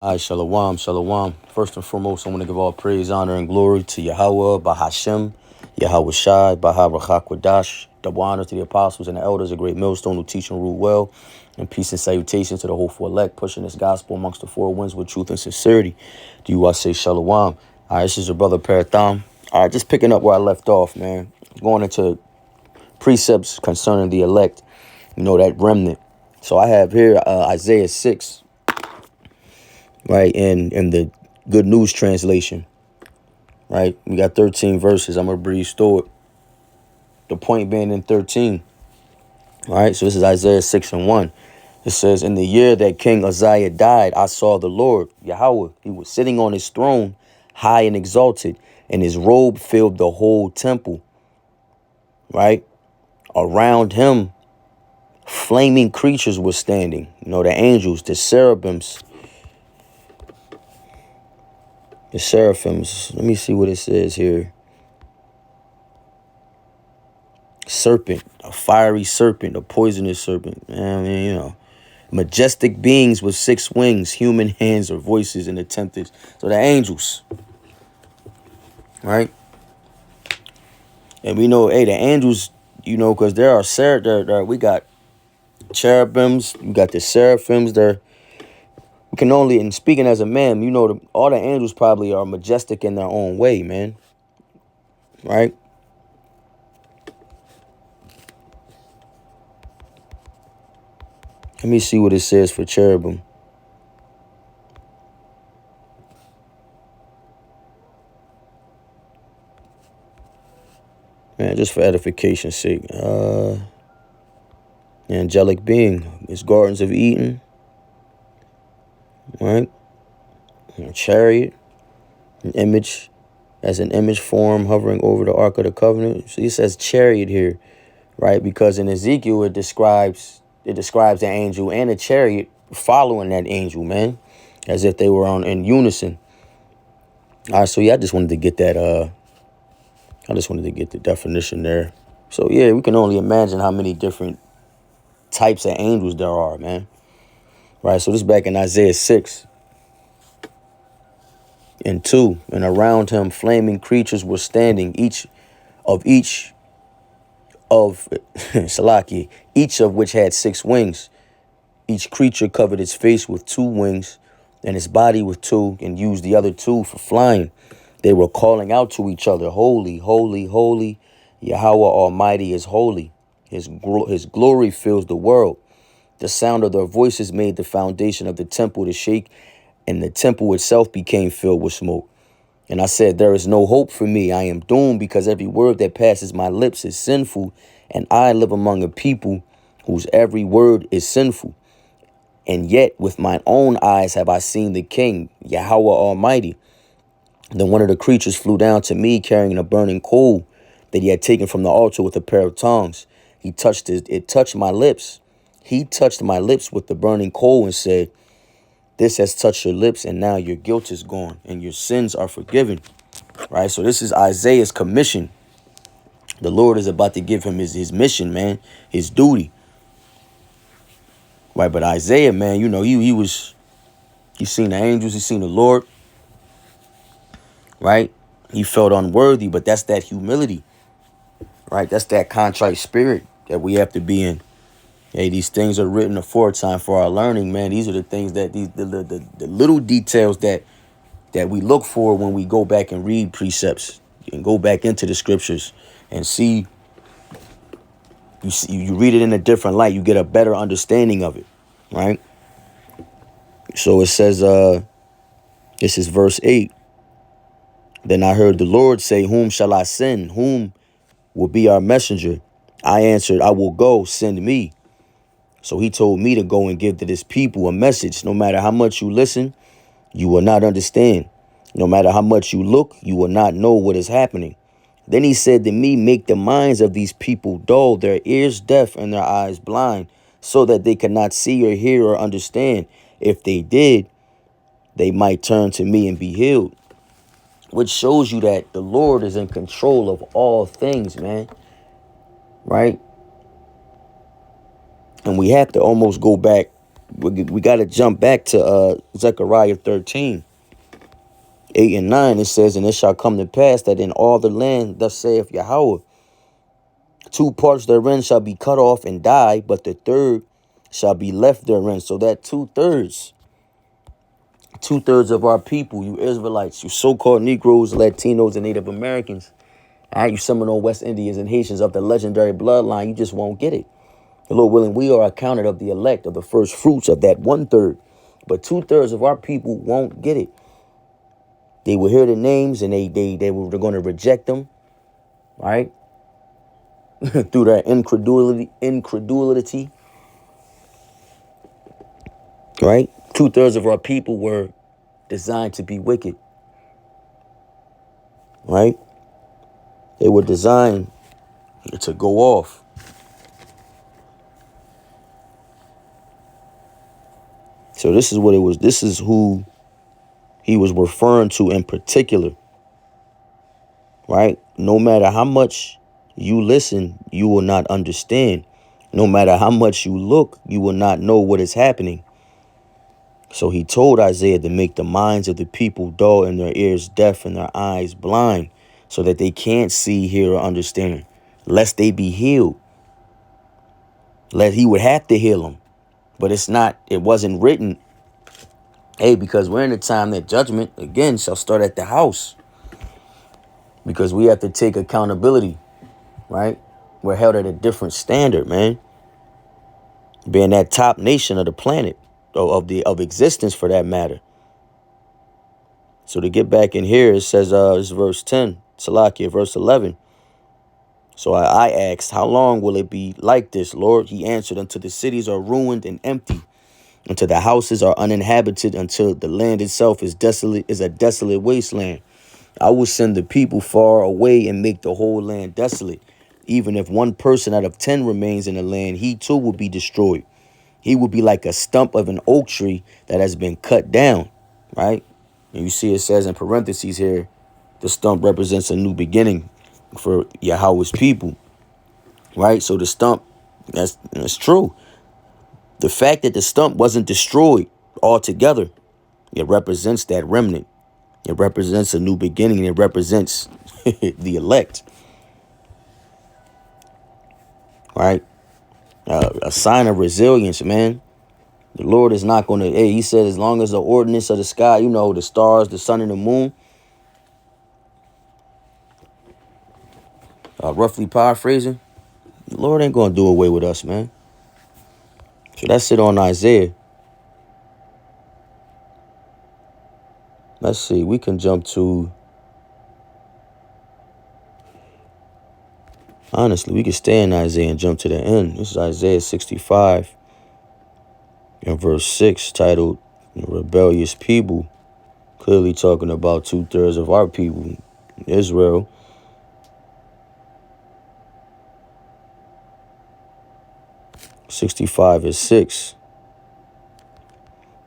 All right, shalom, shalom. First and foremost, I want to give all praise, honor, and glory to Yahweh, Bahashem, Yahweh Shai, Baharakwadash. Double honor to the apostles and the elders, a great millstone who teach and rule well. And peace and salutations to the hopeful elect, pushing this gospel amongst the four winds with truth and sincerity. Do you I say shalom? All right, this is your brother Paratham. All right, just picking up where I left off, man. Going into precepts concerning the elect, that remnant. So I have here Isaiah 6. Right, in the Good News translation, right? We got 13 verses. I'm going to breeze through it. The point being in 13, all right? So this is Isaiah 6:1. It says, in the year that King Uzziah died, I saw the Lord, Yahweh. He was sitting on his throne, high and exalted, and his robe filled the whole temple, right? Around him, flaming creatures were standing. The angels, the cherubims. The seraphims. Let me see what it says here. Serpent, a fiery serpent, a poisonous serpent. I mean, majestic beings with 6 wings, human hands or voices and attempted. So the angels, right? And we know, the angels, because there are we got cherubims, we got the seraphims. We can only, and speaking as a man, all the angels probably are majestic in their own way, man. Right? Let me see what it says for cherubim. Man, just for edification's sake. Angelic being. It's Gardens of Eden. Right? A chariot. An image. As an image form hovering over the Ark of the Covenant. So he says chariot here. Right? Because in Ezekiel it describes the angel and a chariot following that angel, man. As if they were in unison. All right, so I just wanted to get that I just wanted to get the definition there. So yeah, we can only imagine how many different types of angels there are, man. Right, so this is back in Isaiah 6:2. And around him flaming creatures were standing, each of Salaki, each of which had 6 wings. Each creature covered its face with 2 wings, and its body with 2, and used the other 2 for flying. They were calling out to each other, holy, holy, holy, Yahweh Almighty is holy. His glory fills the world. The sound of their voices made the foundation of the temple to shake, and the temple itself became filled with smoke. And I said, there is no hope for me. I am doomed because every word that passes my lips is sinful, and I live among a people whose every word is sinful. And yet with my own eyes have I seen the King, Yahweh Almighty. Then one of the creatures flew down to me carrying a burning coal that he had taken from the altar with a pair of tongs. It touched my lips. He touched my lips with the burning coal and said, this has touched your lips, and now your guilt is gone and your sins are forgiven. Right? So this is Isaiah's commission. The Lord is about to give him his mission, man, his duty. Right? But Isaiah, man, he seen the angels, he seen the Lord. Right? He felt unworthy, but that's that humility. Right? That's that contrite spirit that we have to be in. Hey, these things are written aforetime for our learning, man. These are the things that the little details that we look for when we go back and read precepts and go back into the scriptures and see. You read it in a different light. You get a better understanding of it, right? So it says, this is verse 8. Then I heard the Lord say, whom shall I send? Whom will be our messenger? I answered, I will go, send me. So he told me to go and give to this people a message. No matter how much you listen, you will not understand. No matter how much you look, you will not know what is happening. Then he said to me, make the minds of these people dull, their ears deaf and their eyes blind, so that they cannot see or hear or understand. If they did, they might turn to me and be healed. Which shows you that the Lord is in control of all things, man. Right? And we have to almost go back we got to jump back to Zechariah 13, 8 and 9. It says, and it shall come to pass that in all the land, thus saith Yahweh, two parts therein shall be cut off and die, but the third shall be left therein. So that two-thirds of our people, you Israelites, you so-called Negroes, Latinos, and Native Americans, all right, you Seminole, West Indians, and Haitians of the legendary bloodline, you just won't get it. The Lord willing, we are accounted of the elect, of the first fruits of that one-third. But two-thirds of our people won't get it. They will hear the names and they're going to reject them, right? Through their incredulity, right? Two-thirds of our people were designed to be wicked, right? They were designed to go off. So this is what it was. This is who he was referring to in particular, right? No matter how much you listen, you will not understand. No matter how much you look, you will not know what is happening. So he told Isaiah to make the minds of the people dull and their ears deaf and their eyes blind, so that they can't see, hear, or understand, lest they be healed. He would have to heal them. But it wasn't written, hey, because we're in a time that judgment, again, shall start at the house. Because we have to take accountability, right? We're held at a different standard, man. Being that top nation of the planet, of existence for that matter. So to get back in here, it says, it's verse 10, Salakia, verse 11. So I asked, how long will it be like this, Lord? He answered, until the cities are ruined and empty, until the houses are uninhabited, until the land itself is a desolate wasteland. I will send the people far away and make the whole land desolate. Even if 1 person out of 10 remains in the land, he too will be destroyed. He will be like a stump of an oak tree that has been cut down, right? And you see it says in parentheses here, the stump represents a new beginning for Yahweh's people, right? So the stump, that's true. The fact that the stump wasn't destroyed altogether, it represents that remnant. It represents a new beginning. It represents the elect, right? A sign of resilience, man. The Lord is not going to, hey, he said, as long as the ordinance of the sky, the stars, the sun, and the moon, roughly paraphrasing, the Lord ain't going to do away with us, man. So that's it on Isaiah. Let's see. We can jump to, honestly, we can stay in Isaiah and jump to the end. This is Isaiah 65 and verse 6, titled Rebellious People. Clearly talking about 2/3 of our people, Israel. (65:6).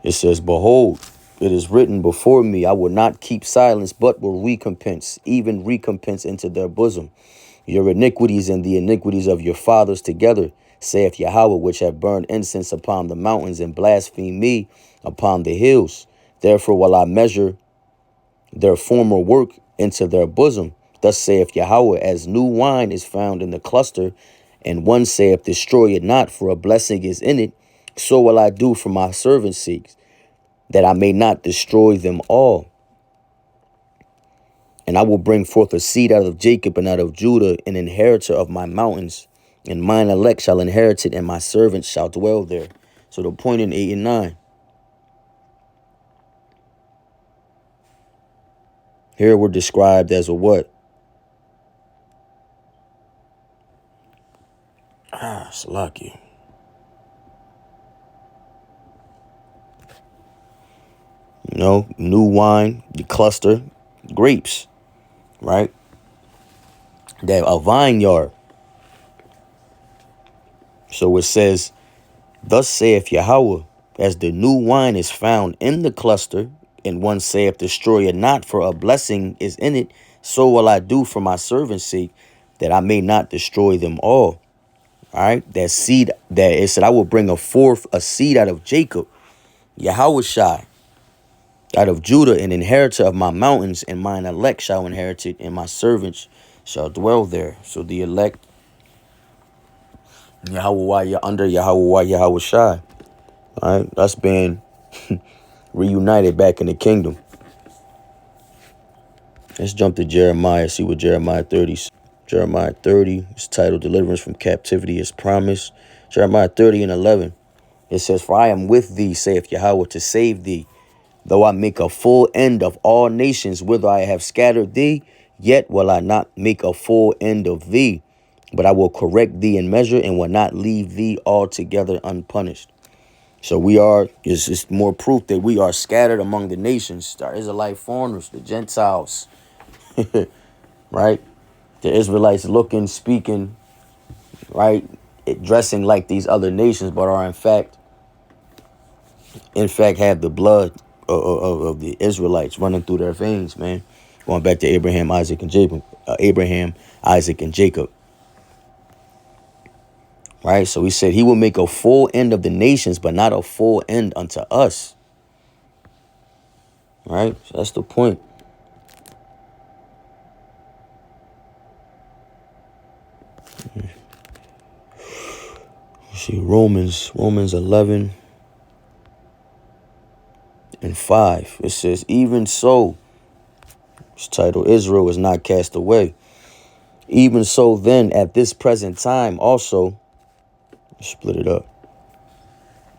It says, behold, it is written before me, I will not keep silence, but will recompense, even recompense into their bosom, your iniquities and the iniquities of your fathers together, saith Yahweh, which have burned incense upon the mountains and blasphemed me upon the hills. Therefore will I measure their former work into their bosom. Thus saith Yahweh, as new wine is found in the cluster, and one saith, destroy it not, for a blessing is in it, so will I do for my servants' sake, that I may not destroy them all. And I will bring forth a seed out of Jacob and out of Judah, an inheritor of my mountains, and mine elect shall inherit it, and my servants shall dwell there. So the point in 8 and 9. Here we're described as a what? Salaki. New wine, the cluster, grapes, right? That a vineyard. So it says, thus saith Yahweh, as the new wine is found in the cluster, and one saith, destroy it not, for a blessing is in it, so will I do for my servants' sake, that I may not destroy them all. All right. That seed that it said, I will bring a seed out of Jacob, Yahushai, out of Judah, an inheritor of my mountains, and mine elect shall inherit it, and my servants shall dwell there. So the elect, Yahweh, under Yahweh, Yahushai. All right. That's being reunited back in the kingdom. Let's jump to Jeremiah, see what Jeremiah 30 says. Jeremiah 30 is titled Deliverance from Captivity is Promised. Jeremiah 30 and 11. It says, for I am with thee, saith Yahweh, to save thee. Though I make a full end of all nations, whither I have scattered thee, yet will I not make a full end of thee. But I will correct thee in measure, and will not leave thee altogether unpunished. So we are, it's more proof that we are scattered among the nations, our Israelite foreigners, the Gentiles, right? The Israelites looking, speaking, right? Dressing like these other nations, but are in fact have the blood of the Israelites running through their veins, man. Going back to Abraham, Isaac, and Jacob. Right? So he said he will make a full end of the nations, but not a full end unto us. Right? So that's the point. See, Romans 11 and 5. It says, even so, it's titled, Israel is not cast away. Even so then, at this present time also, split it up.